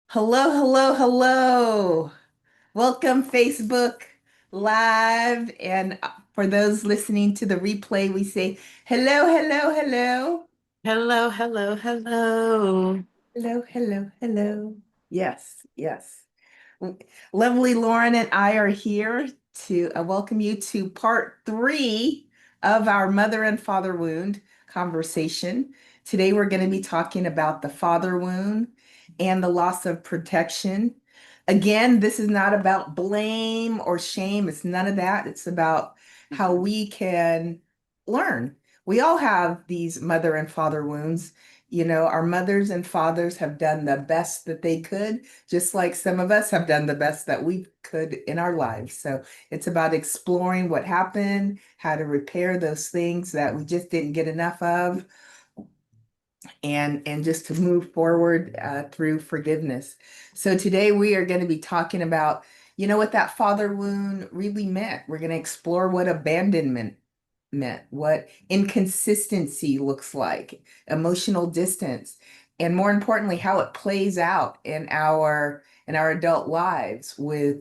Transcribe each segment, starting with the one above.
Hello, hello, hello. Welcome, Facebook Live. And for those listening to the replay, we say hello, hello, hello. Hello, hello, hello. Hello, hello, hello. Yes, yes. Lovely Lauren and I are here to welcome you to part three of our mother and father wound conversation. Today, we're going to be talking about the father wound and the loss of protection. Again, this is not about blame or shame. It's none of that. It's about how we can learn. We all have these mother and father wounds. Our mothers and fathers have done the best that they could, just like some of us have done the best that we could in our lives. So it's about exploring what happened, how to repair those things that we just didn't get enough of, and just to move forward through forgiveness. So today we are going to be talking about, what that father wound really meant. We're going to explore what abandonment meant, what inconsistency looks like, emotional distance, and more importantly, how it plays out in our adult lives with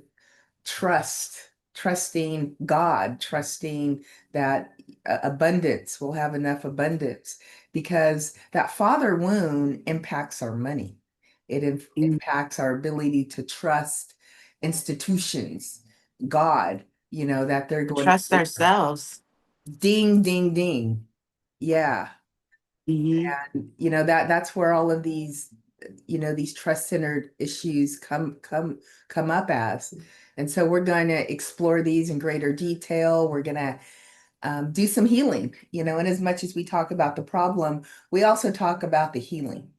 trusting God, trusting that abundance, we'll have enough abundance, because that father wound impacts our money. It Mm. impacts our ability to trust institutions, God, that they're going Trust to ourselves. ding, ding, ding. Yeah. Hmm. That's where all of these trust-centered issues come up as. And so we're going to explore these in greater detail. We're going to do some healing, and as much as we talk about the problem, we also talk about the healing.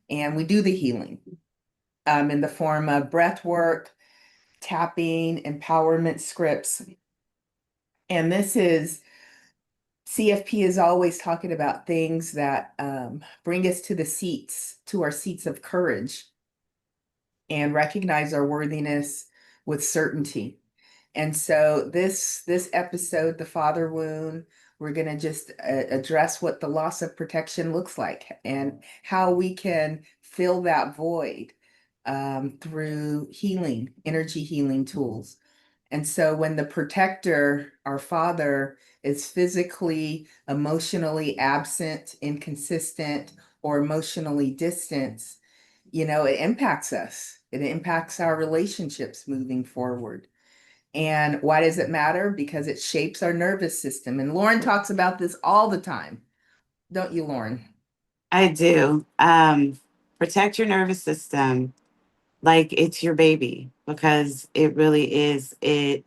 And we do the healing in the form of breath work, tapping, empowerment scripts. And this is CFP is always talking about things that bring us to our seats of courage and recognize our worthiness with certainty. And so this episode, the father wound, we're going to just address what the loss of protection looks like and how we can fill that void through healing, energy healing tools. And so when the protector, our father, is physically, emotionally absent, inconsistent, or emotionally distant, it impacts us. It impacts our relationships moving forward. And why does it matter? Because it shapes our nervous system. And Lauren talks about this all the time. Don't you, Lauren? I do. Protect your nervous system like it's your baby because it really is. It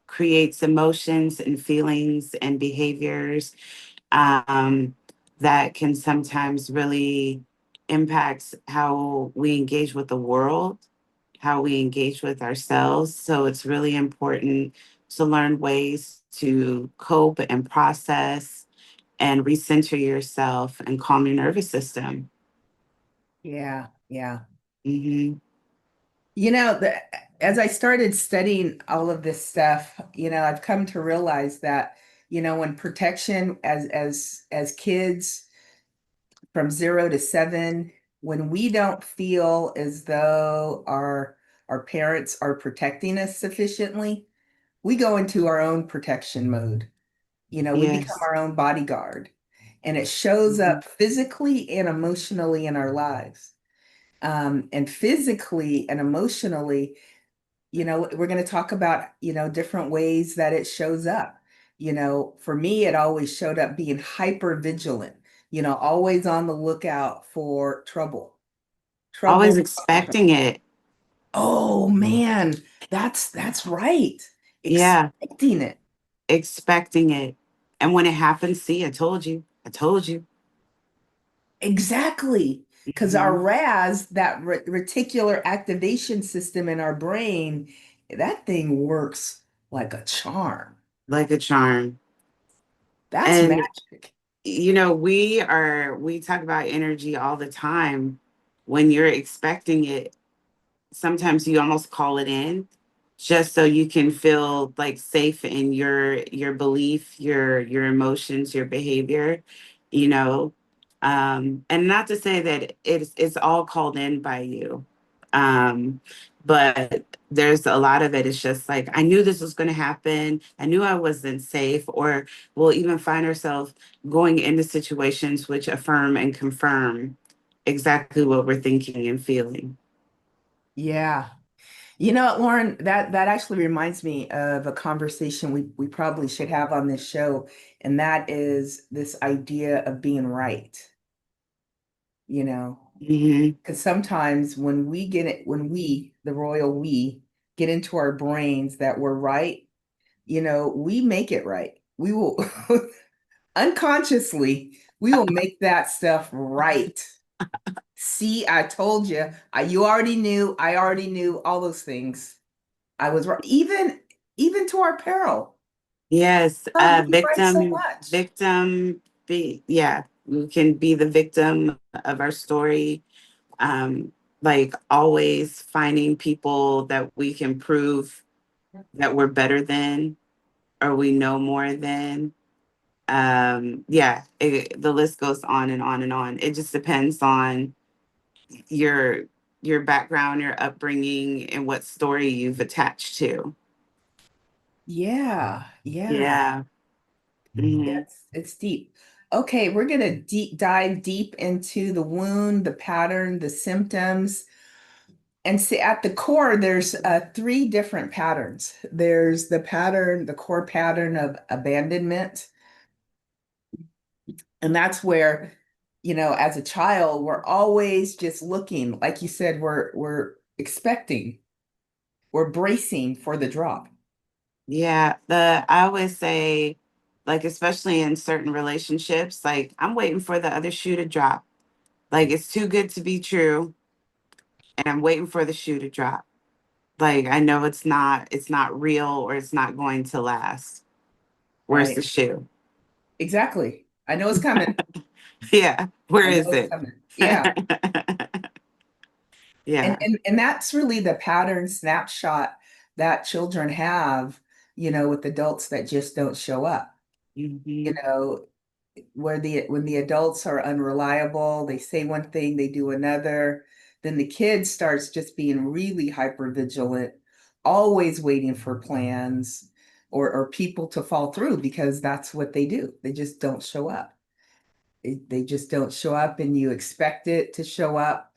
creates emotions and feelings and behaviors um, that can sometimes really impact how we engage with the world, how we engage with ourselves. So it's really important to learn ways to cope and process and recenter yourself and calm your nervous system. Yeah, yeah. Hmm. As I started studying all of this stuff, I've come to realize that, when protection as kids from 0 to 7, when we don't feel as though our parents are protecting us sufficiently, we go into our own protection mode. We become Yes. our own bodyguard, and it shows Hmm. up physically and emotionally in our lives. And physically and emotionally, we're going to talk about, different ways that it shows up. For me, it always showed up being hyper vigilant, always on the lookout for trouble, Always trouble, trouble, expecting trouble. it. Oh man, that's right. Yeah. Expecting it. Expecting it. And when it happens, see, I told you. I told you. Exactly. Because our Hmm. RAS, that reticular activation system in our brain, that thing works like a charm. Like a charm. That's And magic. we talk about energy all the time. When you're expecting it, sometimes you almost call it in just so you can feel like safe in your belief, your emotions, your behavior, you know. And not to say that it's all called in by you. Um, but there's a lot of it. It's just like, I knew this was going to happen. I knew I wasn't safe. Or we'll even find ourselves going into situations which affirm and confirm exactly what we're thinking and feeling. Yeah. You know what, Lauren, that actually reminds me of a conversation we probably should have on this show, and that is this idea of being right, you know. Hmm. Because sometimes when we, the royal we, get into our brains that we're right, we make it right. We will unconsciously, we will make that stuff right. See, I told you. You already knew. I already knew all those things. I was right. Even to our peril. Yes, Oh, we write so much. yeah, we can be the victim of our story. Um, like always finding people that we can prove that we're better than or we know more than. Yeah, the list goes on and on and on. It just depends on your your background, your upbringing, and what story you've attached to. Yeah, yeah. Yeah. Hmm. It's deep. Okay, we're gonna dive deep into the wound, the pattern, the symptoms. And see, at the core, there's three different patterns. There's the pattern, the core pattern of abandonment. And that's where, as a child, we're always just looking, like you said, we're expecting, we're bracing for the drop. Yeah, the I always say, like, especially in certain relationships, like, I'm waiting for the other shoe to drop. Like, it's too good to be true, and I'm waiting for the shoe to drop. Like, I know it's not real or it's not going to last. Where's the Right. shoe? Exactly. I know it's coming. Yeah, where I know is it's it? coming. Yeah. And Yeah. and and that's really the pattern snapshot that children have, with adults that just don't show up. You Hmm. know, when the adults are unreliable, they say one thing, they do another, then the kid starts just being really hyper vigilant, always waiting for plans or people to fall through because that's what they do. They just don't show up. They just don't show up and you expect it to show up.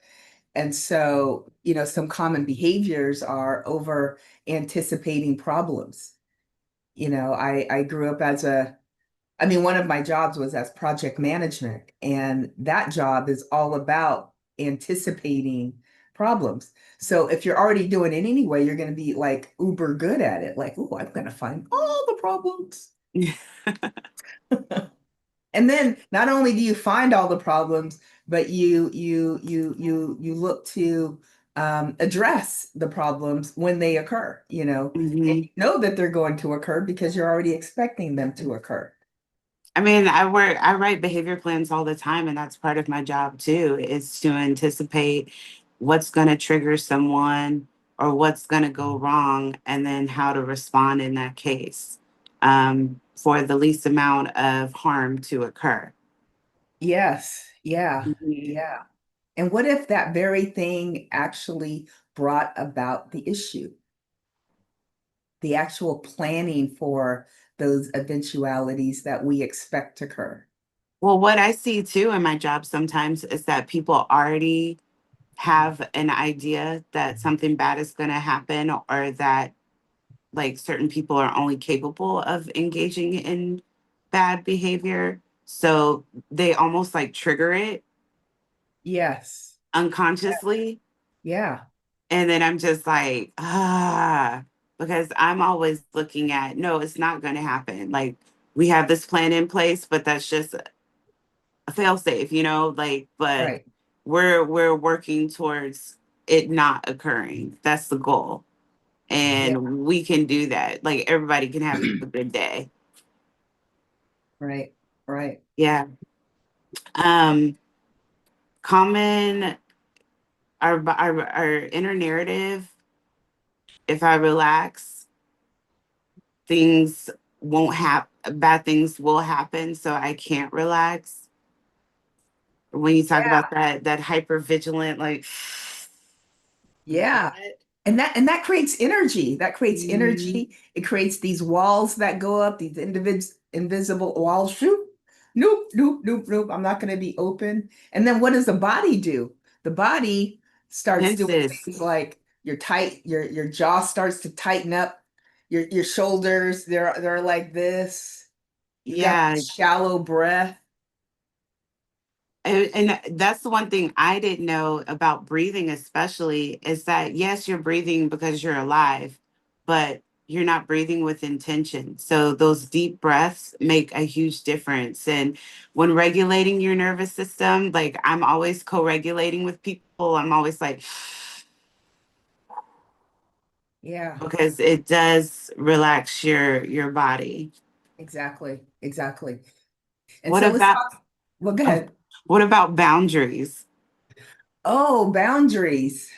And so, some common behaviors are over anticipating problems. I grew up I mean, one of my jobs was as project management, and that job is all about anticipating problems. So if you're already doing it anyway, you're going to be like uber good at it. Like, oh, I'm going to find all the problems. And then not only do you find all the problems, but you look to address the problems when they occur, and Hmm. you know that they're going to occur because you're already expecting them to occur. I mean, I write behavior plans all the time, and that's part of my job too, is to anticipate what's going to trigger someone or what's going to go wrong, and then how to respond in that case for the least amount of harm to occur. Yes, yeah, Mhm. yeah. And what if that very thing actually brought about the issue, the actual planning for those eventualities that we expect to occur? Well, what I see too in my job sometimes is that people already have an idea that something bad is going to happen, or that like certain people are only capable of engaging in bad behavior. So they almost like trigger it Yes. unconsciously. Yeah. And then I'm just like, because I'm always looking at, no, it's not going to happen. Like we have this plan in place, but that's just a fail safe, like, but Right. we're working towards it not occurring. That's the goal. Yeah. And we can do that. Like everybody can have a good day. Right. Right. Yeah. Um, common our inner narrative. If I relax, things won't happen. Bad things will happen, so I can't relax. When you talk Yeah. about that hyper vigilant, like Yeah. But And that creates energy. That creates mhm, energy. It creates these walls that go up, these invisible walls. Shoot. Nope, nope, nope, nope. I'm not going to be open. And then what does the body do? The body starts doing tenses. things like your jaw starts to tighten up, your shoulders, they're like this. You've got Yeah, shallow breath. and that's the one thing I didn't know about breathing, especially, is that yes, you're breathing because you're alive, but you're not breathing with intention. So those deep breaths make a huge difference. And when regulating your nervous system, like I'm always co-regulating with people, I'm always like, Yeah, because it does relax your body. exactly, exactly. And What so let's about talk. Well, go oh, ahead. what about boundaries? Oh, boundaries.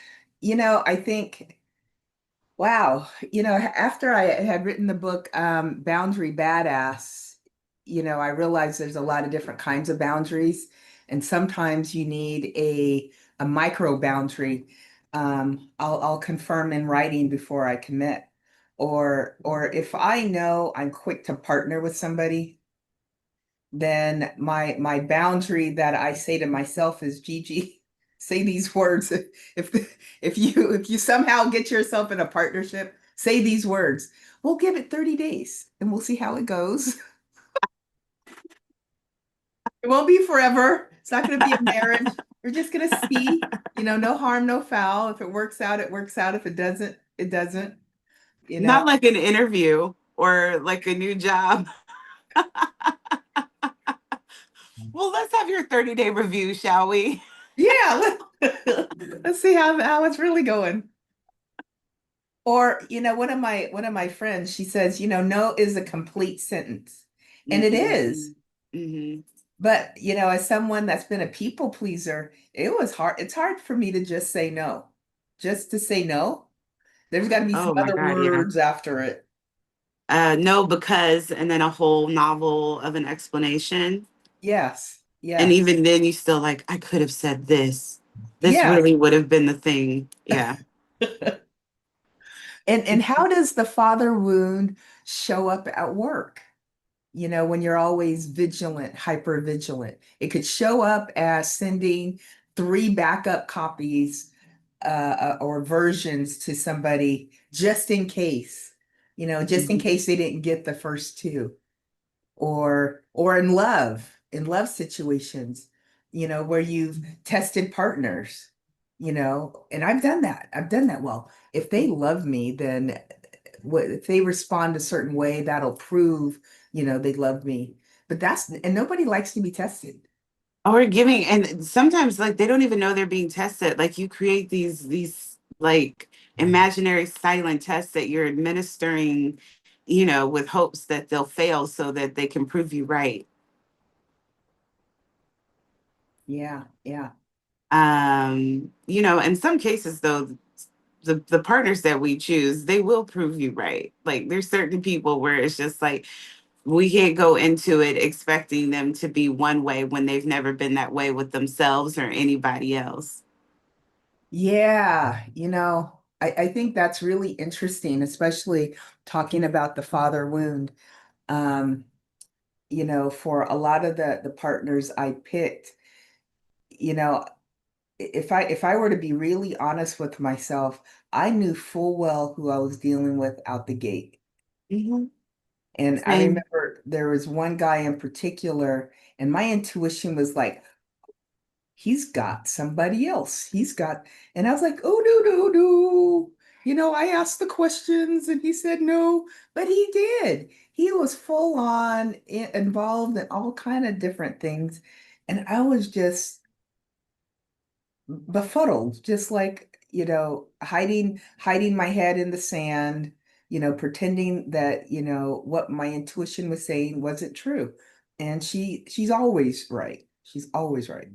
I think, wow, after I had written the book, Boundary Badass, I realized there's a lot of different kinds of boundaries. And sometimes you need a micro boundary. I'll confirm in writing before I commit. Or if I know I'm quick to partner with somebody, then my boundary that I say to myself is, Gigi, say these words. If you somehow get yourself in a partnership, say these words. We'll give it 30 days and we'll see how it goes. It won't be forever. It's not going to be a marriage. We're just going to see, no harm, no foul. If it works out, it works out. If it doesn't, it doesn't, you know. Not like an interview or like a new job. Well, let's have your 30-day review, shall we? Yeah, let's see how it's really going. Or, one of my friends, she says, no is a complete sentence. And it is. Mm-hmm. Mm-hmm. But, as someone that's been a people pleaser, it was hard. It's hard for me to just say no. Just to say no. There's got to be some Oh my other God, yeah. words after it. No, because, and then a whole novel of an explanation. Yes. And Yes. even then, you still like, I could have said this. This Yeah. really would have been the thing. Yeah. And how does the father wound show up at work? When you're always vigilant, hyper vigilant. It could show up as sending three backup copies or versions to somebody just in case, just in Mhm. case they didn't get the first two. Or in love situations, where you've tested partners, and I've done that. I've done that. Well, if they love me, then if they respond a certain way, that'll prove, they love me. But and nobody likes to be tested. Or giving, and sometimes like they don't even know they're being tested. Like you create these like imaginary silent tests that you're administering, with hopes that they'll fail so that they can prove you right. Yeah, yeah. In some cases though, the partners that we choose, they will prove you right. Like there's certain people where it's just like we can't go into it expecting them to be one way when they've never been that way with themselves or anybody else. Yeah, I think that's really interesting, especially talking about the father wound. Um, for a lot of the partners I picked, you know, if I were to be really honest with myself, I knew full well who I was dealing with out the gate. Mhm. And I Same. remember there was one guy in particular, and my intuition was like, he's got somebody else. And I was like, oh, no, no, no. I asked the questions and he said no, but he did. He was full on involved in all kind of different things. And I was just befuddled, just like, hiding my head in the sand, pretending that, what my intuition was saying wasn't true. And she's always right. She's always right.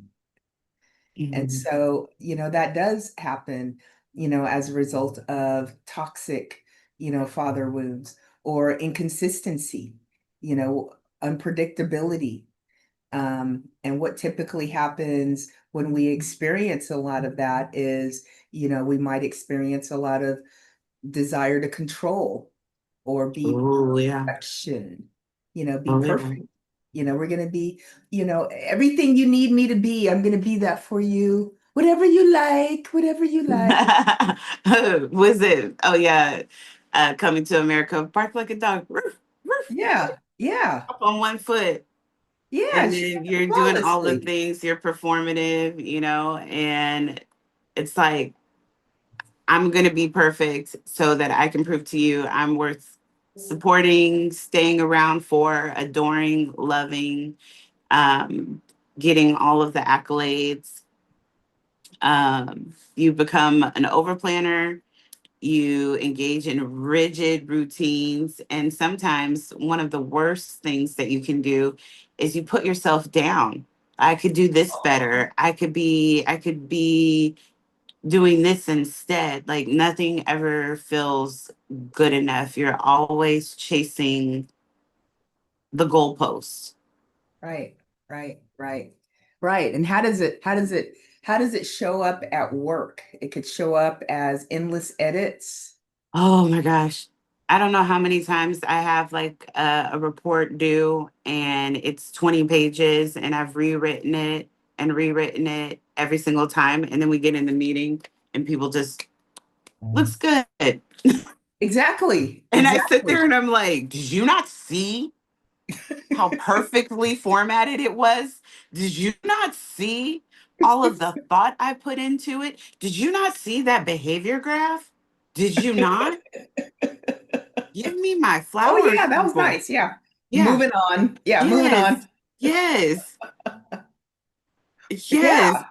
And Mhm. so, that does happen, as a result of toxic, father wounds or inconsistency, unpredictability. And what typically happens when we experience a lot of that is, we might experience a lot of desire to control or be Oh yeah. perfection, be Oh yeah. perfect. We're going to be, everything you need me to be, I'm going to be that for you. Whatever you like, whatever you like. Was it? Oh yeah. Coming to America, bark like a dog. Roof, roof, Yeah, yeah, up on one foot. yeah. And She then did it you're doing all the flawlessly. things, you're performative, and it's like, I'm going to be perfect so that I can prove to you I'm worth supporting, staying around for, adoring, loving, getting all of the accolades. You become an overplanner. You engage in rigid routines. And sometimes one of the worst things that you can do is you put yourself down. I could do this better. I could be doing this instead. Like nothing ever feels good enough. You're always chasing the goalposts. Right, right, right, right. And how does it show up at work? It could show up as endless edits. Oh my gosh. I don't know how many times I have like a report due and it's 20 pages and I've rewritten it every single time. And then we get in the meeting and people just looks good. And Exactly, I sit exactly. there and I'm like, did you not see how perfectly formatted it was? Did you not see all of the thought I put into it? Did you not see that behavior graph? Did you not? Give me my Oh flowers, yeah, that was people. nice. Yeah. Yeah. Moving on. Yeah, moving Yes. on. Yes. Yes. Yeah.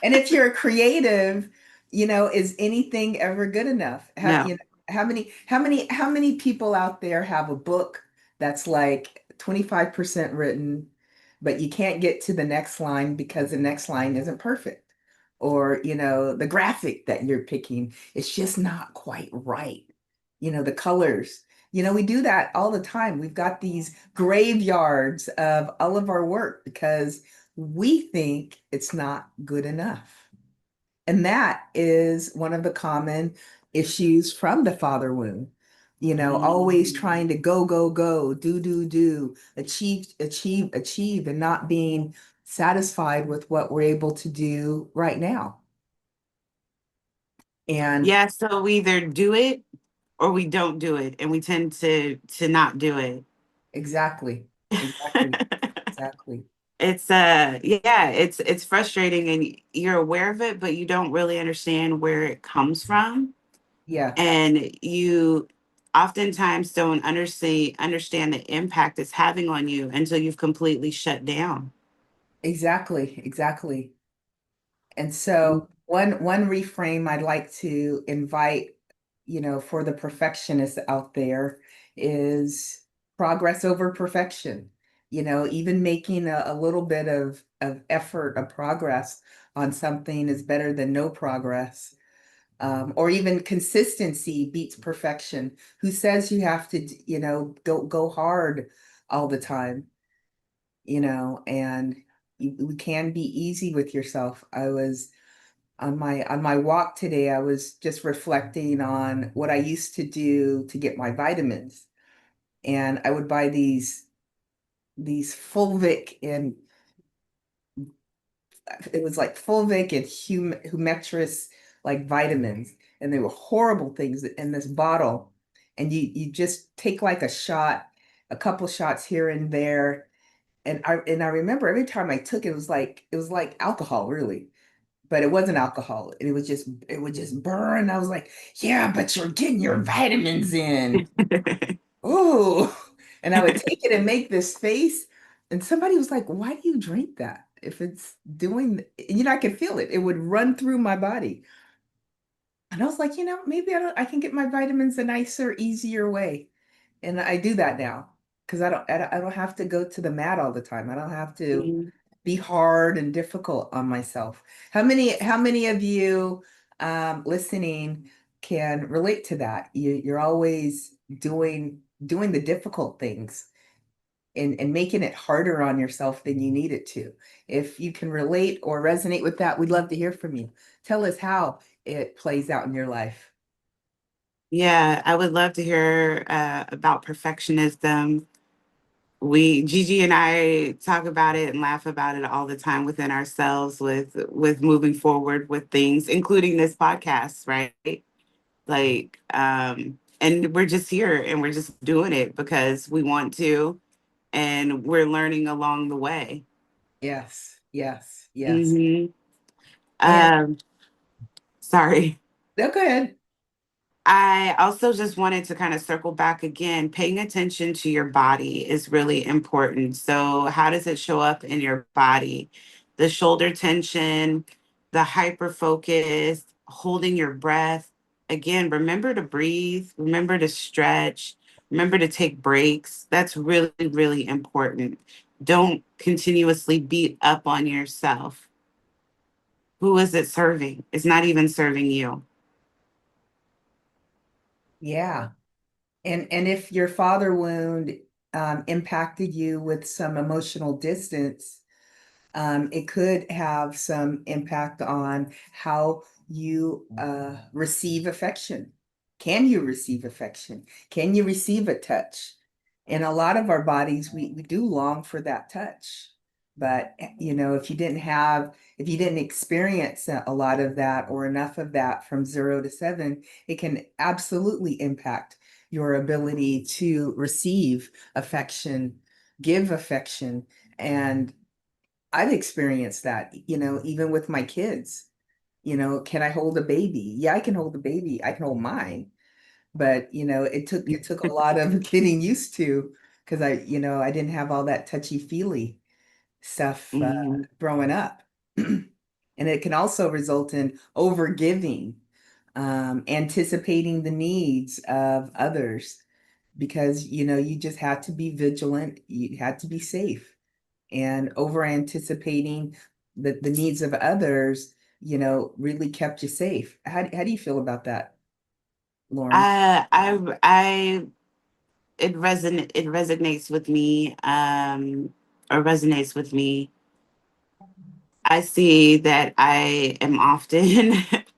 And if you're a creative, is anything ever good enough? No. How many people out there have a book that's like 25% written, but you can't get to the next line because the next line isn't perfect? Or, the graphic that you're picking, it's just not quite right. The colors. We do that all the time. We've got these graveyards of all of our work because we think it's not good enough. And that is one of the common issues from the father wound. Always Mm. trying to go, go, go, do, achieve, achieve, achieve, and not being satisfied with what we're able to do right now. And Yeah, so we either do it or we don't do it, and we tend to not do it. exactly, exactly, exactly. It's yeah, it's frustrating and you're aware of it, but you don't really understand where it comes from. Yeah, And you oftentimes don't understand the impact it's having on you until you've completely shut down. exactly, exactly. And so one reframe I'd like to invite, for the perfectionists out there is progress over perfection. Even making a little bit of effort, of progress on something is better than no progress. Or even consistency beats perfection. Who says you have to, go hard all the time? And we can be easy with yourself. I was on my walk today, I was just reflecting on what I used to do to get my vitamins. And I would buy these fulvic and it was like fulvic and humetrus like vitamins. And they were horrible things in this bottle. And you just take like a shot, a couple shots here and there. And I remember every time I took it, it was like alcohol, really. But it wasn't alcohol. It would just burn. I was like, yeah, but you're getting your vitamins in. Ooh. And I would take it and make this face. And somebody was like, why do you drink that? If it's doing, I could feel it. It would run through my body. And I was like, maybe I can get my vitamins a nicer, easier way. And I do that now because I don't have to go to the mat all the time. I don't have to Mhm. be hard and difficult on myself. How many of you listening can relate to that? You're always doing the difficult things. and making it harder on yourself than you need it to. If you can relate or resonate with that, we'd love to hear from you. Tell us how it plays out in your life. Yeah, I would love to hear about perfectionism. Gigi and I talk about it and laugh about it all the time within ourselves with moving forward with things, including this podcast, right? And we're just here and we're just doing it because we want to, and we're learning along the way. Yes, yes, yes. hmm And Um, sorry. no, go ahead. I also just wanted to kind of circle back again. Paying attention to your body is really important. So, how does it show up in your body? The shoulder tension, the hyper focus, holding your breath. Again, remember to breathe, remember to stretch, remember to take breaks. That's really, really important. Don't continuously beat up on yourself. Who is it serving? It's not even serving you. Yeah. And if your father wound impacted you with some emotional distance, it could have some impact on how you receive affection. Can you receive affection? Can you receive a touch? In a lot of our bodies, we do long for that touch. But, if you didn't experience a lot of that or enough of that from 0 to 7, it can absolutely impact your ability to receive affection, give affection, and I've experienced that, even with my kids. Can I hold a baby? Yeah, I can hold a baby. I can hold mine. But, it took a lot of getting used to because I didn't have all that touchy-feely stuff Mhm. growing up. And it can also result in overgiving, anticipating the needs of others because, you just had to be vigilant. You had to be safe and over anticipating the needs of others, really kept you safe. How do you feel about that, Lauren? I it resonates with me, or resonates with me. I see that I am often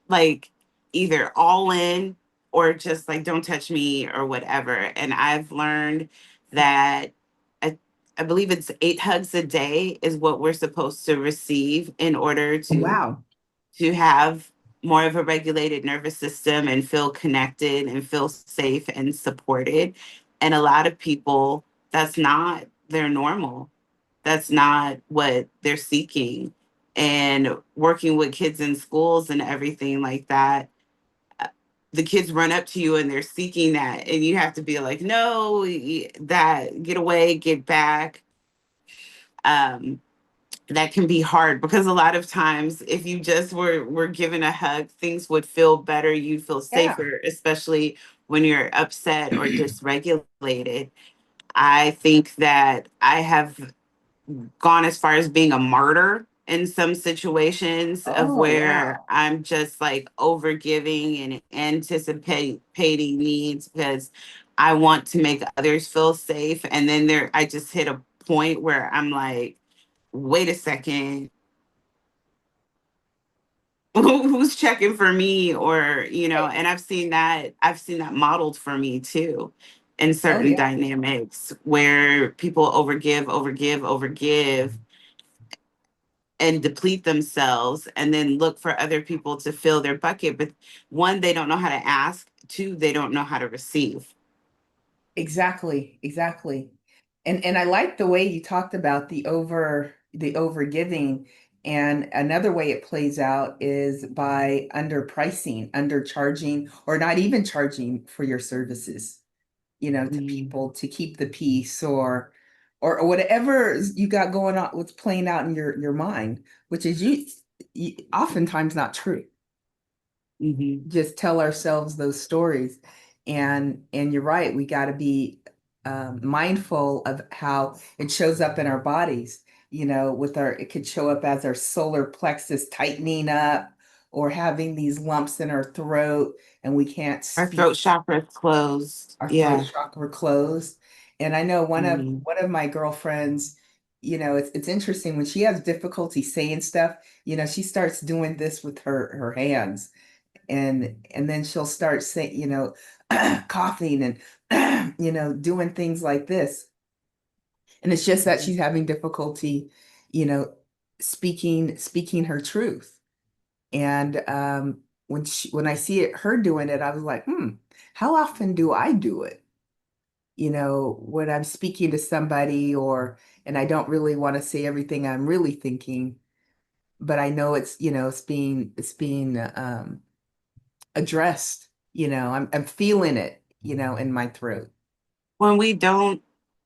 like either all in or just like don't touch me or whatever. And I've learned that I, I believe it's 8 hugs a day is what we're supposed to receive in order Wow. to have more of a regulated nervous system and feel connected and feel safe and supported. And a lot of people, that's not their normal. That's not what they're seeking. And working with kids in schools and everything like that, uh, the kids run up to you and they're seeking that. And you have to be like, no, that get away, get back. Um, that can be hard because a lot of times if you just were given a hug, things would feel better, you'd feel Yeah. safer, especially when you're upset or dysregulated. I think that I have gone as far as being a martyr in some situations of Oh, where wow. I'm just like over giving and anticipating needs because I want to make others feel safe, and then I just hit a point where I'm like, wait a second, who's checking for me? Or and I've seen that modeled for me too in Oh, certain yeah. dynamics where people overgive and deplete themselves and then look for other people to fill their bucket. But one, they don't know how to ask. Two, they don't know how to receive. Exactly. Exactly. And I like the way you talked about the over giving. And another way it plays out is by underpricing, undercharging, or not even charging for your services, to Mhm. people to keep the peace or whatever you got going on, what's playing out in your mind, which is oftentimes not true. Mhm. Just tell ourselves those stories. And you're right, we got to be mindful of how it shows up in our bodies. It could show up as our solar plexus tightening up or having these lumps in our throat and we can't Our speak, throat chakra is closed. our throat Yeah. chakra closed. And I know Mhm. one of my girlfriends, it's interesting when she has difficulty saying stuff, she starts doing this with her hands, and then she'll start saying, coughing and doing things like this. And it's just that she's having difficulty, you know, speaking her truth. And when I see her doing it, I was like, how often do I do it? When I'm speaking to somebody, and I don't really want to say everything I'm really thinking, but I know it's being addressed. I'm feeling it, in my throat. when we don't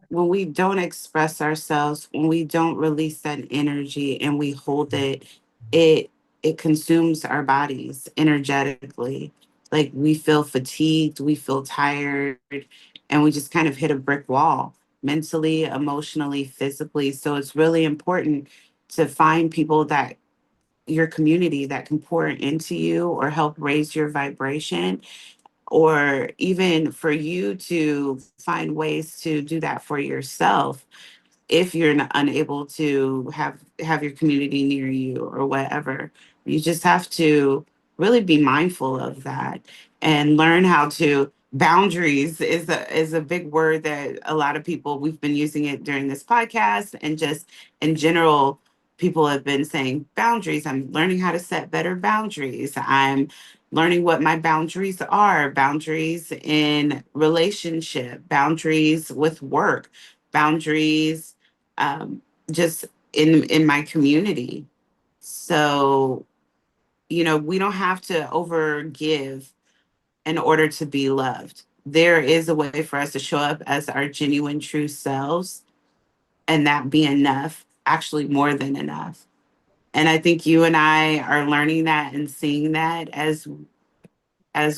when we don't express ourselves, when we don't release that energy and we hold it, it it consumes our bodies energetically. Like we feel fatigued, we feel tired, and we just kind of hit a brick wall mentally, emotionally, physically. So it's really important to find people that your community that can pour into you or help raise your vibration, or even for you to find ways to do that for yourself if you're unable to have your community near you or whatever. You just have to really be mindful of that and learn how to boundaries is a big word that a lot of people, we've been using it during this podcast, and just in general people have been saying boundaries. I'm learning how to set better boundaries. I'm learning what my boundaries are, boundaries in relationship, boundaries with work, boundaries um, just in my community. So, we don't have to over give in order to be loved. There is a way for us to show up as our genuine, true selves, and that be enough, actually, more than enough. And I think you and I are learning that and seeing that as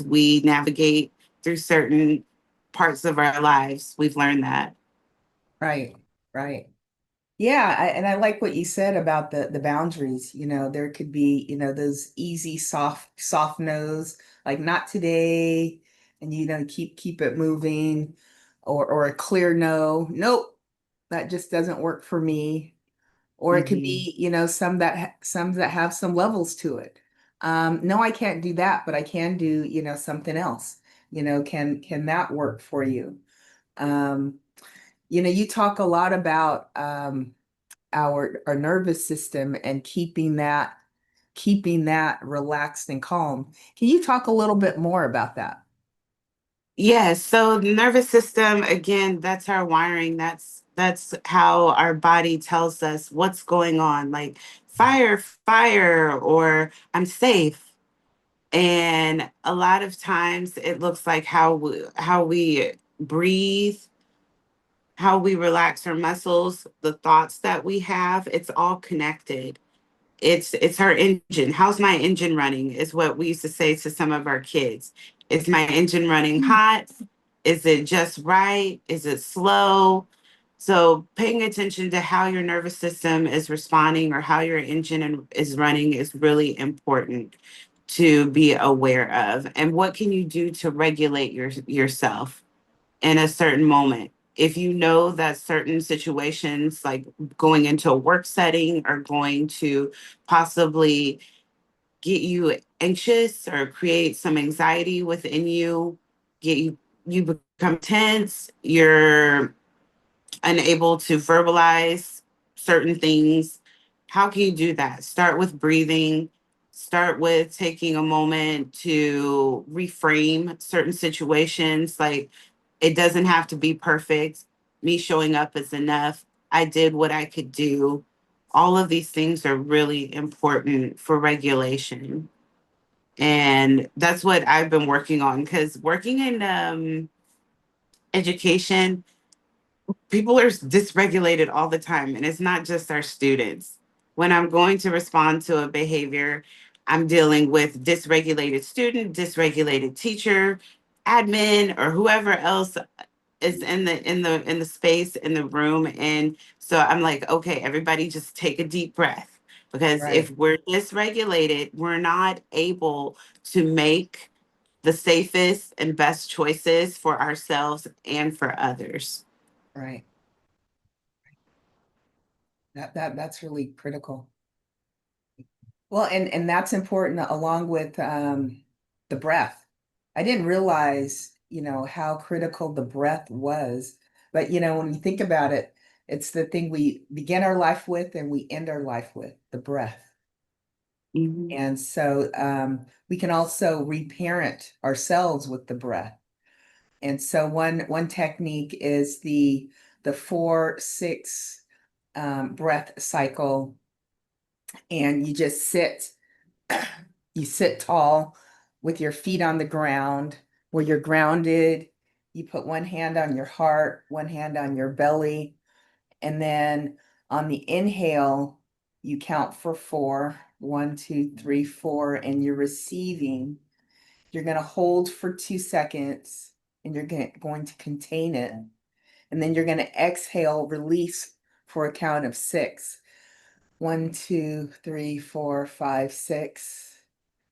we navigate through certain parts of our lives. We've learned that. Right, right. Yeah, and I like what you said about the boundaries. There could be, those easy soft no's, like not today, and keep it moving, or a clear no. Nope, that just doesn't work for me. Or it could Mhm. be, some that have some levels to it. No, I can't do that, but I can do, something else. Can that work for you? Um, you talk a lot about our nervous system and keeping that relaxed and calm. Can you talk a little bit more about that? Yeah, so the nervous system, again, that's our wiring. That's how our body tells us what's going on, like fire, fire, or I'm safe. And a lot of times it looks like how we breathe, how we relax our muscles, the thoughts that we have, it's all connected. It's our engine. How's my engine running is what we used to say to some of our kids. Is my engine running hot? Is it just right? Is it slow? So paying attention to how your nervous system is responding or how your is running is really important to be aware of. And what can you do to regulate yourself in a certain moment? If you know that certain situations, like going into a work setting, are going to possibly get you anxious or create some anxiety within you, you become tense, you're unable to verbalize certain things. How can you do that? Start with breathing. Start with taking a moment to reframe certain situations. Like, it doesn't have to be perfect. Me showing up is enough. I did what I could do. All of these things are really important for regulation. And that's what I've been working on, because working in education, people are dysregulated all the time, and it's not just our students. When I'm going to respond to a behavior, I'm dealing with dysregulated student, dysregulated teacher, admin, or whoever else is in the space, in the room. And so I'm like, okay, everybody just take a deep breath, because if Right. we're dysregulated, we're not able to make the safest and best choices for ourselves and for others. Right. That's really critical. Well, and that's important along with the breath. I didn't realize, how critical the breath was. But when you think about it, it's the thing we begin our life with and we end our life with, the breath. Mhm. And so we can also reparent ourselves with the breath. And so one technique is the 4-6 breath cycle, and you sit tall with your feet on the ground where you're grounded. You put one hand on your heart, one hand on your belly, and then on the inhale, you count for 4. 1, 2, 3, 4, and you're receiving. You're going to hold for 2 seconds and you're going to contain it. And then you're going to exhale, release for a count of 6. 1, 2, 3, 4, 5, 6.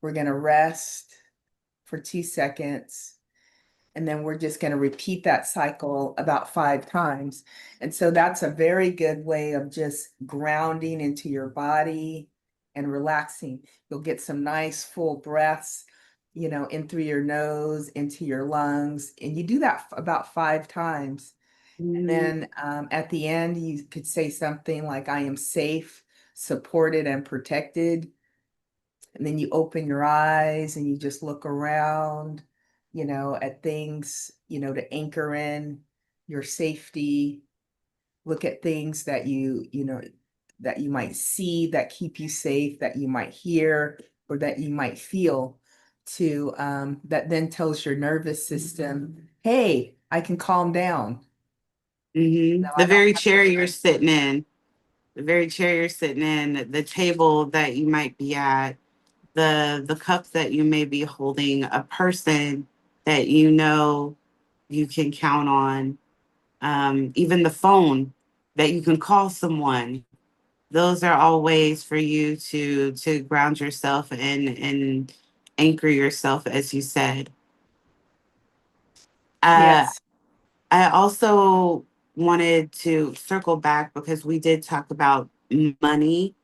We're going to rest for 2 seconds. And then we're just going to repeat that cycle about 5 times. And so that's a very good way of just grounding into your body and relaxing. You'll get some nice full breaths, in through your nose, into your lungs. And you do that about 5 times. And Mhm. then at the end, you could say something like, I am safe, supported, and protected. And then you open your eyes and you just look around, at things, to anchor in your safety. Look at things that you might see that keep you safe, that you might hear, or that you might feel, to that then tells your nervous system, hey, I can calm down. No, Mhm. I The don't very have to. chair you're sitting in, the very chair you're sitting in, the table that you might be at, the cup that you may be holding, a person that you know you can count on, even the phone that you can call someone. Those are all ways for you to ground yourself and anchor yourself, as you said. Uh, Yes. I also wanted to circle back because we did talk about money,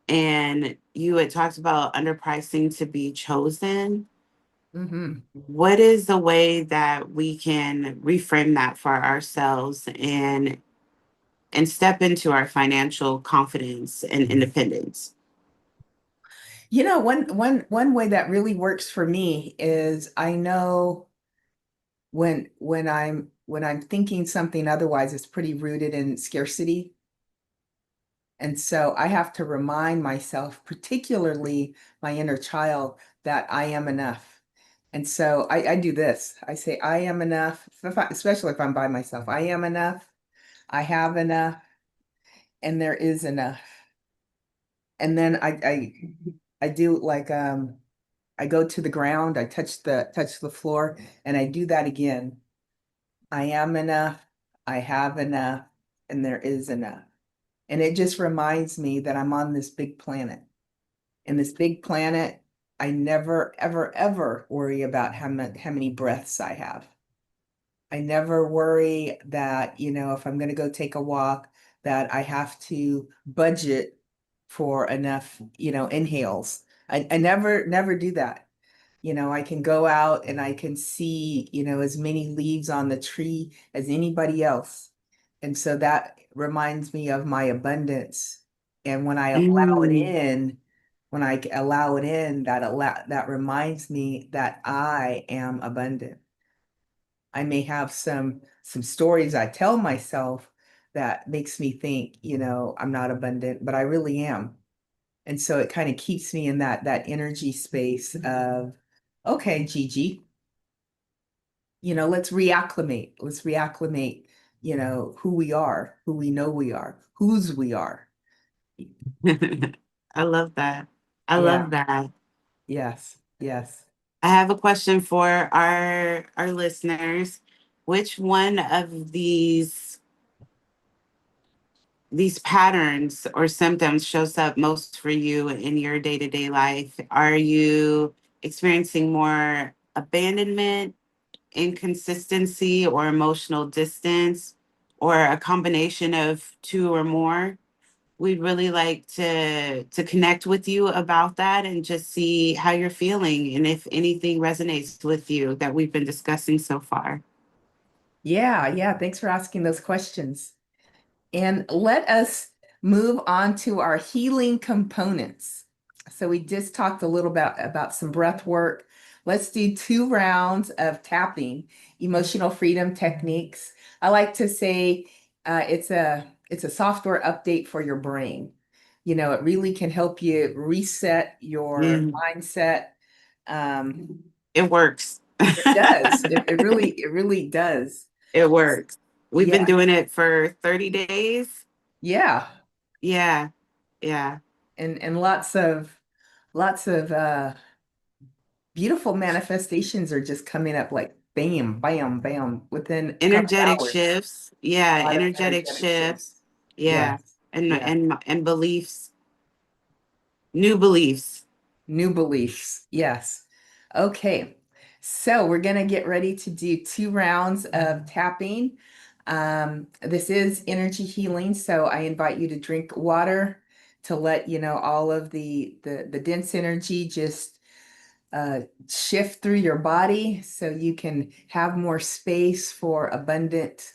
and you had talked about underpricing to be chosen. Hmm. What is the way that we can reframe that for ourselves and step into our financial confidence and independence? One way that really works for me is I know when I'm thinking something otherwise, it's pretty rooted in scarcity. And so I have to remind myself, particularly my inner child, that I am enough. And so I do this. I say, I am enough, especially if I'm by myself. I am enough. I have enough, and there is enough. And then I do like I go to the ground, I touch the floor, and I do that again. I am enough, I have enough, and there is enough. And it just reminds me that I'm on this big planet. And this big planet, I never, ever, ever worry about how many breaths I have. I never worry that, if I'm going to go take a walk, that I have to budget for enough, inhales. I never do that. I can go out and I can see, as many leaves on the tree as anybody else. And so that reminds me of my abundance. And Mm. when I allow it in, that reminds me that I am abundant. I may have some stories I tell myself that makes me think, I'm not abundant, but I really am. And so it kind of keeps me in that energy space of, okay, Gigi, let's reacclimate. Let's reacclimate, who we are, who we know we are, whose we are. I love that. I Yeah. love that. Yes. Yes. I have a question for our listeners. Which one of these patterns or symptoms shows up most for you in your day-to-day life? Are you experiencing more abandonment, inconsistency, or emotional distance? or a combination of two or more, we'd really like to connect with you about that and just see how you're feeling and if anything resonates with you that we've been discussing so far. Yeah, yeah. Thanks for asking those questions. And let us move on to our healing components. So we just talked a little about some breath work. Let's do 2 rounds of tapping, emotional freedom techniques. I like to say it's a software update for your brain. It really can help you reset your Mm, mindset. Um, it works. it does. It really does. It works. We've been Yeah, doing it for 30 days. yeah. Yeah, yeah. And lots of beautiful manifestations are just coming up like bam, bam, bam within a couple Energetic hours. shifts. Yeah, A lot of energetic energetic shifts. shifts. Yeah. Yes, And yeah. and beliefs, new beliefs. New beliefs. Yes. Okay. So we're going to get ready to do 2 rounds of tapping. This is energy healing, so I invite you to drink water to let all of the dense energy just shift through your body so you can have more space for abundant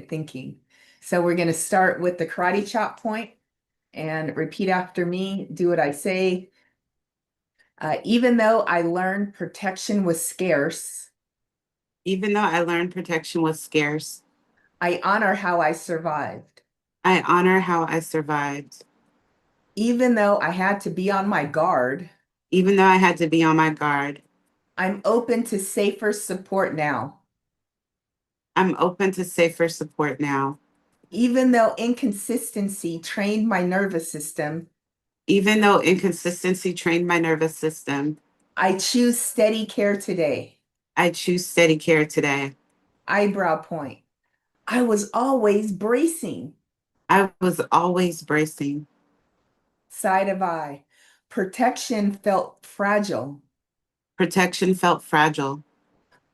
thinking. So we're going to start with the karate chop point and repeat after me. Do what I say. Even though I learned protection was scarce, Even though I learned protection was scarce, I honor how I survived. I honor how I survived. Even though I had to be on my guard, Even though I had to be on my guard, I'm open to safer support now. I'm open to safer support now. Even though inconsistency trained my nervous system, Even though inconsistency trained my nervous system, I choose steady care today. I choose steady care today. Eyebrow point. I was always bracing. I was always bracing. Side of eye. Protection felt fragile. Protection felt fragile.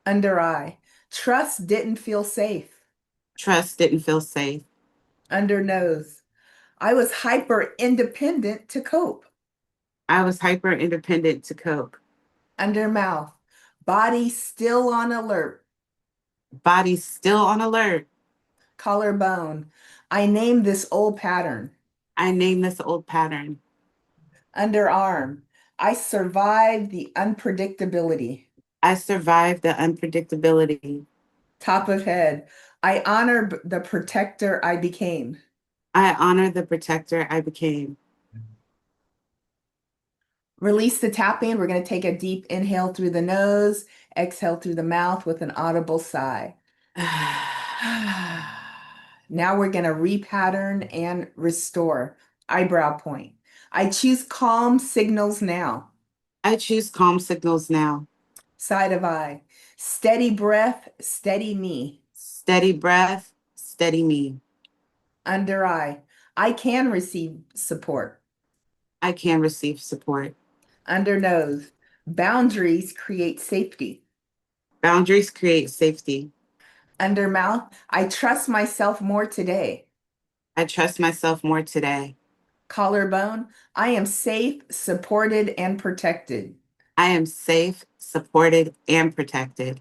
Under eye. Trust didn't feel safe. Trust didn't feel safe. Under nose. I was hyper independent to cope. I was hyper independent to cope. Under mouth. Body still on alert. Body still on alert. Collarbone. I named this old pattern. I named this old pattern. Underarm. I survived the unpredictability. I survived the unpredictability. Top of head. I honor the protector I became. I honor the protector I became. Release the tapping. We're going to take a deep inhale through the nose, exhale through the mouth with an audible sigh. Now we're going to repattern and restore. Eyebrow point. I choose calm signals now. I choose calm signals now. Side of eye. Steady breath, steady me. Steady breath, steady me. Under eye. I can receive support. I can receive support. Under nose. Boundaries create safety. Boundaries create safety. Under mouth. I trust myself more today. I trust myself more today. Collarbone. I am safe, supported, and protected. I am safe, supported, and protected.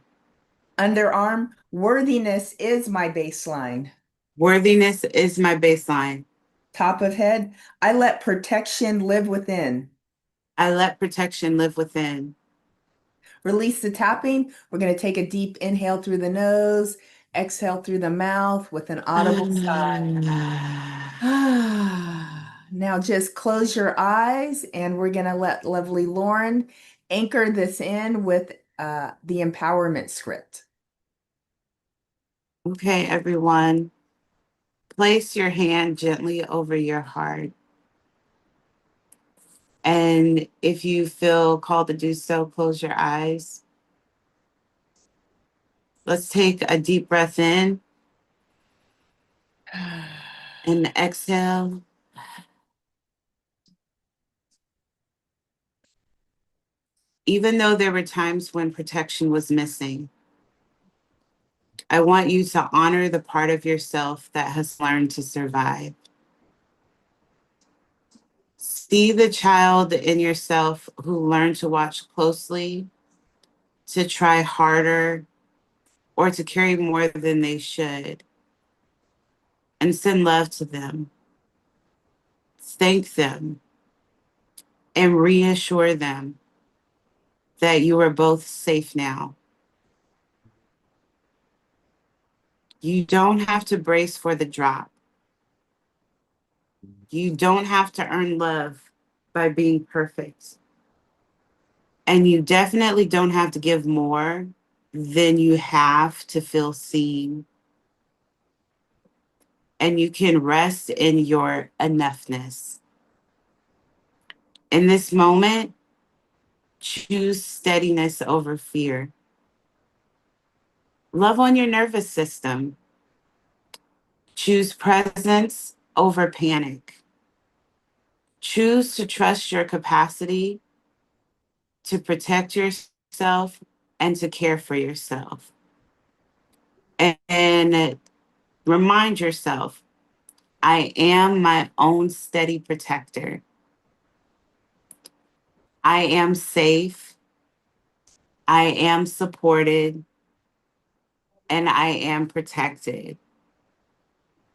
Underarm. Worthiness is my baseline. Worthiness is my baseline. Top of head. I let protection live within. I let protection live within. Release the tapping. We're going to take a deep inhale through the nose, exhale through the mouth with an audible sigh. Now just close your eyes and we're going to let lovely Lauren anchor this in with the empowerment script. Okay, everyone. Place your hand gently over your heart. And if you feel called to do so, close your eyes. Let's take a deep breath in and exhale. Even though there were times when protection was missing, I want you to honor the part of yourself that has learned to survive. See the child in yourself who learned to watch closely, to try harder, or to carry more than they should, and send love to them. Thank them and reassure them that you are both safe now. You don't have to brace for the drop. You don't have to earn love by being perfect. And you definitely don't have to give more than you have to feel seen. And you can rest in your enoughness. In this moment, choose steadiness over fear. Love on your nervous system. Choose presence over panic. Choose to trust your capacity to protect yourself and to care for yourself. And remind yourself, I am my own steady protector. I am safe. I am supported. And I am protected.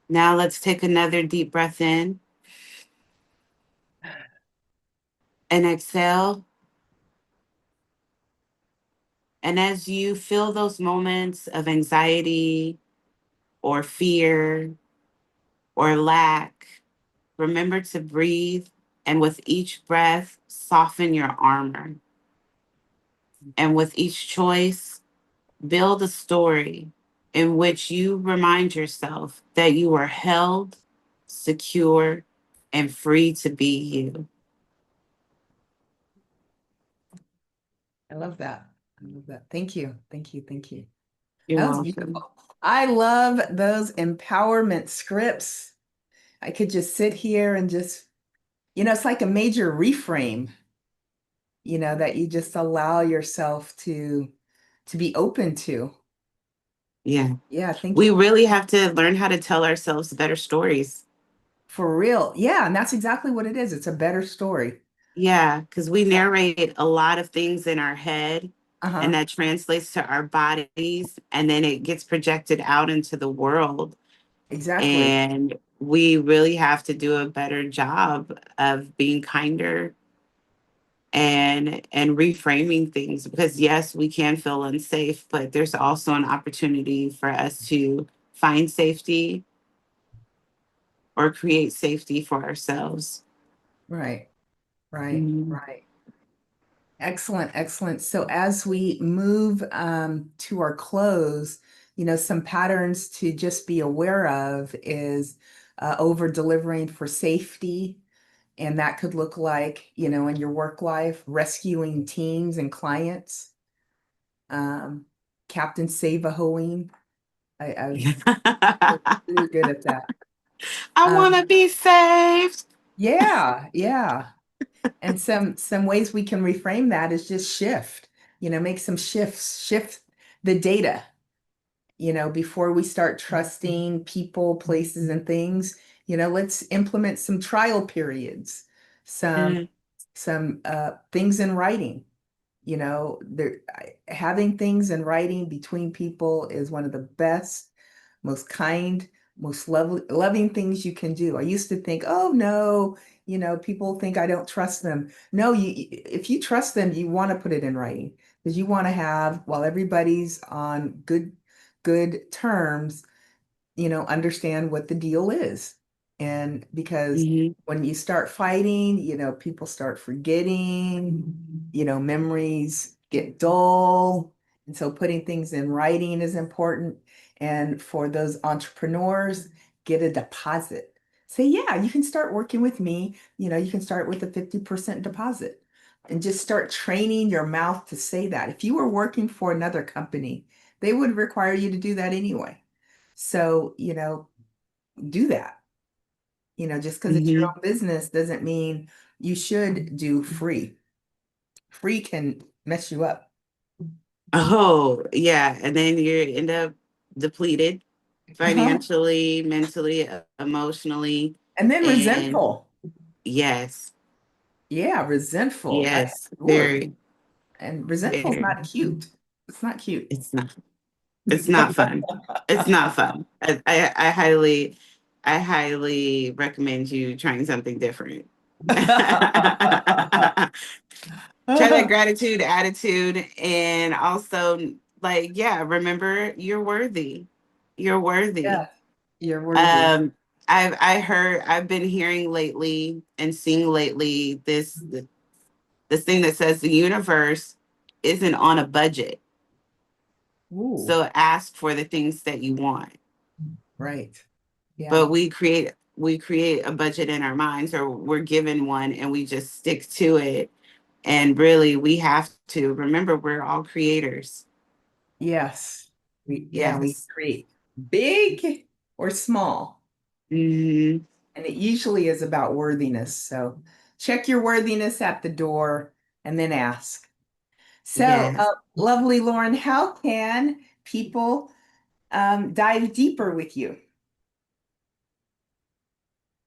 Now let's take another deep breath in and exhale. And as you feel those moments of anxiety or fear or lack, remember to breathe, and with each breath, soften your armor. And with each choice, build a story in which you remind yourself that you are held, secure, and free to be you. I love that. I love that. Thank you. Thank you. Thank you. You're That was welcome. beautiful. I love those empowerment scripts. I could just sit here and just, it's like a major reframe, that you just allow yourself to be open to. Yeah. Yeah, thank We you. really have to learn how to tell ourselves better stories. For real. Yeah, and that's exactly what it is. It's a better story. Yeah, because we Yeah. narrate a lot of things in our head and Uh-huh. that translates to our bodies and then it gets projected out into the world. Exactly. And we really have to do a better job of being kinder and reframing things because yes, we can feel unsafe, but there's also an opportunity for us to find safety or create safety for ourselves. Right. Right. Mhm. Right. Excellent, excellent. So as we move to our close, some patterns to just be aware of is over delivering for safety. And that could look like, in your work life, rescuing teams and clients, um, Captain Save-A-Hoeing. I'm really good at that. I want to Um, be saved. yeah, yeah. And some ways we can reframe that is just shift, make some shifts, shift the data, before we start trusting people, places, and things, let's implement some trial periods, some Mm, things in writing. Having things in writing between people is one of the best, most kind, most loving things you can do. I used to think, oh no, people think I don't trust them. No, if you trust them, you want to put it in writing because you want to have, while everybody's on good terms, understand what the deal is. And because mhm, when you start fighting, people start forgetting, memories get dull. And so putting things in writing is important. And for those entrepreneurs, get a deposit. Say, yeah, you can start working with me. You can start with a 50% deposit and just start training your mouth to say that. If you were working for another company, they would require you to do that anyway. So, do that. Just because it's your mhm. own business doesn't mean you should do free. Free can mess you up. Oh, yeah. And then you end up depleted Uh-huh. financially, mentally, emotionally. And then And resentful. yes, Yeah, resentful. yes, Ooh, very, and resentful is very. not cute. It's not cute. It's not. It's not fun. It's not fun. I highly recommend you trying something different. Try that gratitude attitude, and also, like, yeah, remember you're worthy. You're worthy. Yeah, you're worthy. Um, I've been hearing lately and seeing lately this thing that says the universe isn't on a budget. Ooh, So ask for the things that you want. right. Yeah. But we create a budget in our minds, or we're given one and we just stick to it. And really we have to remember we're all creators. Yes. We Yes. create big or small. Hmm. And it usually is about worthiness. So check your worthiness at the door and then ask. So, Yes. lovely Lauren, how can people dive deeper with you?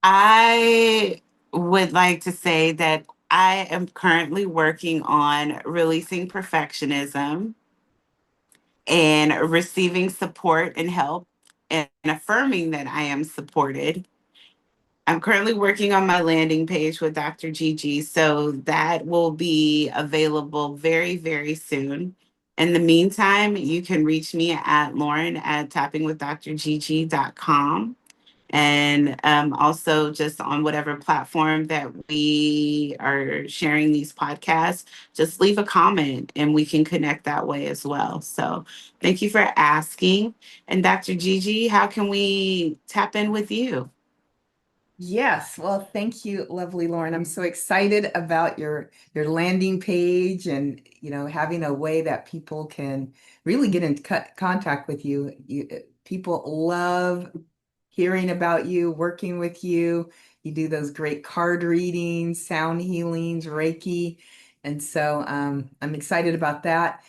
I would like to say that I am currently working on releasing perfectionism and receiving support and help and affirming that I am supported. I'm currently working on my landing page with Dr. Gigi, so that will be available very, very soon. In the meantime, you can reach me at Lauren at tappingwithdrgg.com, and also just on whatever platform that we are sharing these podcasts, just leave a comment and we can connect that way as well. So thank you for asking. And Dr. Gigi, how can we tap in with you? Yes, well, thank you, lovely Lauren. I'm so excited about your landing page and having a way that people can really get in contact with you. People love hearing about you, working with you. You do those great card readings, sound healings, Reiki, and so I'm excited about that.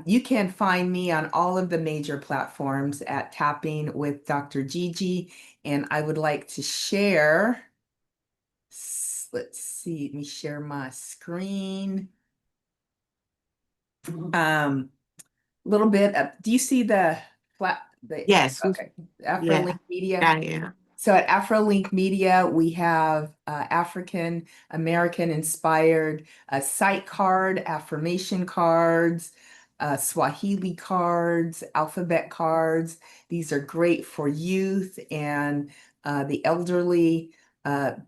You can find me on all of the major platforms at Tapping with Dr. Gigi. And I would like to share, let's see, let me share my screen. Um, little bit of, do you see the flat, Yes. okay, Yeah. Afrolink Media? Yeah. So at Afrolink Media, we have African American inspired sight card, affirmation cards, Swahili cards, alphabet cards. These are great for youth and the elderly.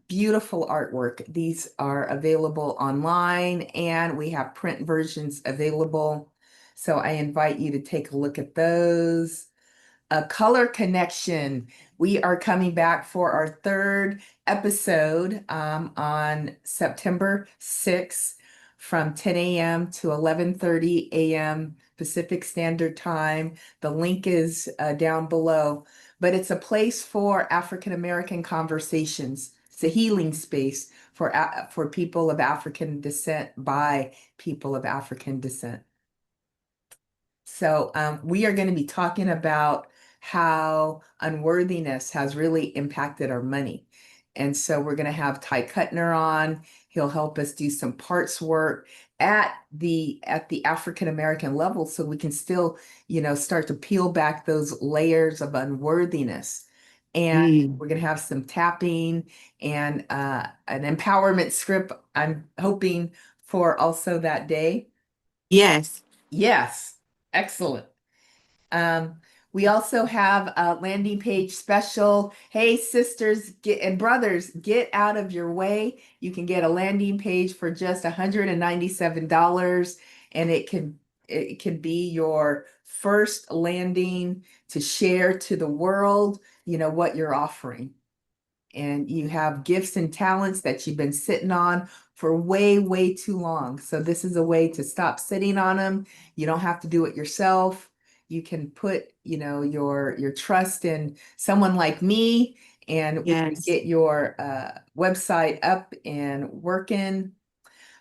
Beautiful artwork. These are available online and we have print versions available. So I invite you to take a look at those. A color connection. We are coming back for our third episode on September 6th from 10 a.m. to 11:30 a.m. Pacific Standard Time. The link is down below, but it's a place for African American conversations. It's a healing space for people of African descent by people of African descent. So we are going to be talking about how unworthiness has really impacted our money. And so we're going to have Ty Kuttner on. He'll help us do some parts work at the African American level so we can still, start to peel back those layers of unworthiness. And Mm. we're going to have some tapping and an empowerment script. I'm hoping for also that day. Yes. Yes, excellent. Um, we also have a landing page special. Hey, sisters and brothers, get out of your way. You can get a landing page for just $197, and it can be your first landing to share to the world, what you're offering, and you have gifts and talents that you've been sitting on for way, way too long. So this is a way to stop sitting on them. You don't have to do it yourself. You can put, your trust in someone like me, and we can Yes. get your website up and working.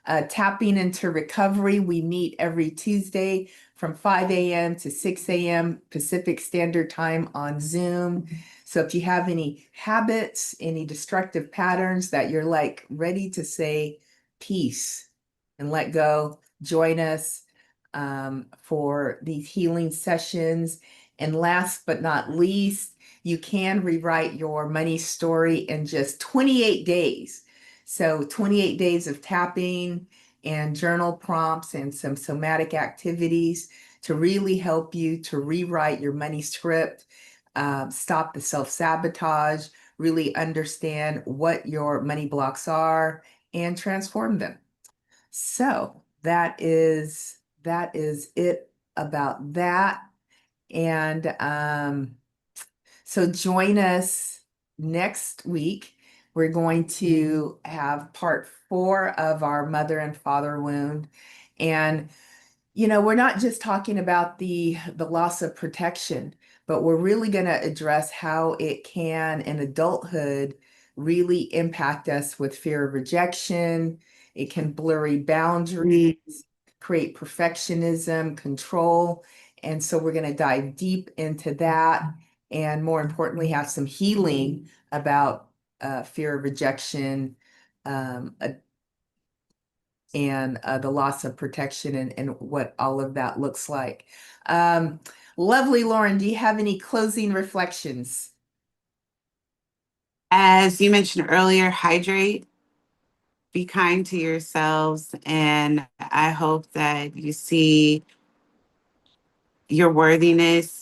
Tapping into recovery. We meet every Tuesday from 5 a.m. to 6 a.m. Pacific Standard Time on Zoom. So if you have any habits, any destructive patterns that you're like ready to say peace and let go, join us for these healing sessions. And last but not least, you can rewrite your money story in just 28 days. So 28 days of tapping and journal prompts and some somatic activities to really help you to rewrite your money script, stop the self-sabotage, really understand what your money blocks are and transform them. So that is it about that. And so join us next week. We're going to have part 4 of our mother and father wound. And we're not just talking about the loss of protection, but we're really going to address how it can in adulthood really impact us with fear of rejection. It can blurry boundaries, create perfectionism, control. And so we're going to dive deep into that and more importantly, have some healing about fear of rejection, and the loss of protection and what all of that looks like. Lovely, Lauren, do you have any closing reflections? As you mentioned earlier, hydrate, be kind to yourselves, and I hope that you see your worthiness.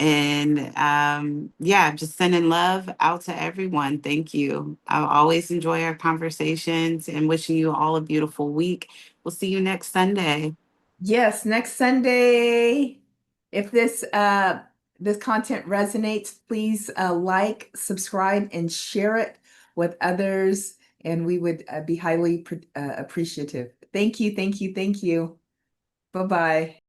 And yeah, just sending love out to everyone. Thank you. I always enjoy our conversations and wishing you all a beautiful week. We'll see you next Sunday. Yes, next Sunday. If this content resonates, please like, subscribe, and share it with others, and we would be highly appreciative. Thank you, thank you, thank you. Bye-bye.